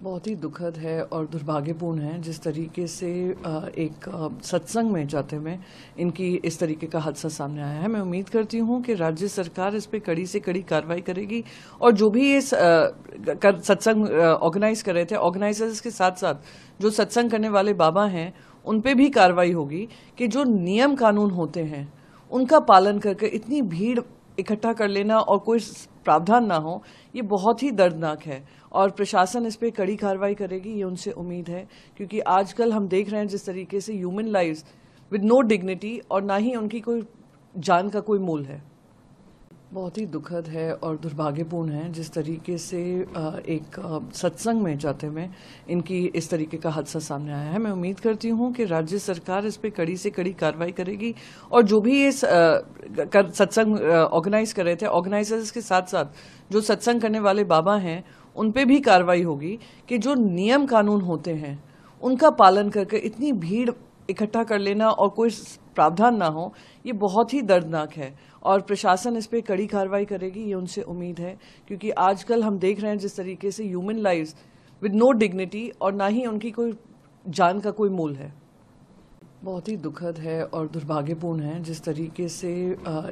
बहुत ही दुखद है और दुर्भाग्यपूर्ण है जिस तरीके से एक सत्संग में जाते हुए इनकी इस तरीके का हादसा सामने आया है। मैं उम्मीद करती हूँ कि राज्य सरकार इस पे कड़ी से कड़ी कार्रवाई करेगी और जो भी ये सत्संग ऑर्गेनाइज कर रहे थे, ऑर्गेनाइजर्स के साथ साथ जो सत्संग करने वाले बाबा हैं उन पे भी कार्रवाई होगी कि जो नियम कानून होते हैं उनका पालन करके इतनी भीड़ इकट्ठा कर लेना और कोई प्रावधान ना हो, ये बहुत ही दर्दनाक है और प्रशासन इस पे कड़ी कार्रवाई करेगी, ये उनसे उम्मीद है। क्योंकि आजकल हम देख रहे हैं जिस तरीके से human lives with no dignity और ना ही उनकी कोई जान का कोई मूल है। बहुत ही दुखद है और दुर्भाग्यपूर्ण है जिस तरीके से एक सत्संग में जाते हुए इनकी इस तरीके का हादसा सामने आया है। मैं उम्मीद करती हूँ कि राज्य सरकार इस पे कड़ी से कड़ी कार्रवाई करेगी और जो भी ये सत्संग ऑर्गेनाइज कर रहे थे, ऑर्गेनाइजर्स के साथ साथ जो सत्संग करने वाले बाबा हैं उन पे भी कार्रवाई होगी कि जो नियम कानून होते हैं उनका पालन करके इतनी भीड़ इकट्ठा कर लेना और कोई प्रावधान ना हो, ये बहुत ही दर्दनाक है और प्रशासन इस पे कड़ी कार्रवाई करेगी, ये उनसे उम्मीद है। क्योंकि आजकल हम देख रहे हैं जिस तरीके से human lives with no dignity और ना ही उनकी कोई जान का कोई मूल है। बहुत ही दुखद है और दुर्भाग्यपूर्ण है जिस तरीके से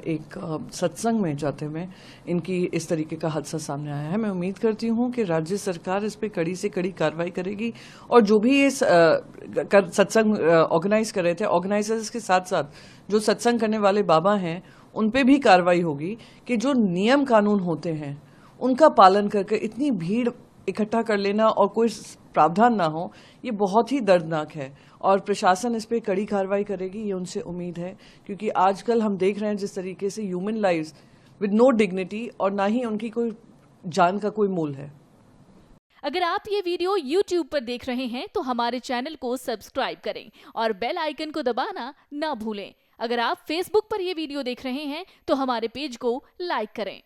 एक सत्संग में जाते हुए इनकी इस तरीके का हादसा सामने आया है। मैं उम्मीद करती हूँ कि राज्य सरकार इस पे कड़ी से कड़ी कार्रवाई करेगी और जो भी ये सत्संग ऑर्गेनाइज कर रहे थे, ऑर्गेनाइजर्स के साथ साथ जो सत्संग करने वाले बाबा हैं उन पे भी कार्रवाई होगी कि जो नियम कानून होते हैं उनका पालन करके इतनी भीड़ इकट्ठा कर लेना और कोई प्रावधान ना हो, ये बहुत ही दर्दनाक है और प्रशासन इस पे कड़ी कार्रवाई करेगी, ये उनसे उम्मीद है। क्योंकि आजकल हम देख रहे हैं जिस तरीके से human lives with no dignity और ना ही उनकी कोई जान का कोई मूल है। अगर आप ये वीडियो YouTube पर देख रहे हैं तो हमारे चैनल को सब्सक्राइब करें और बेल आइकन को दबाना ना भूलें। अगर आप Facebook पर ये वीडियो देख रहे हैं तो हमारे पेज को लाइक करें।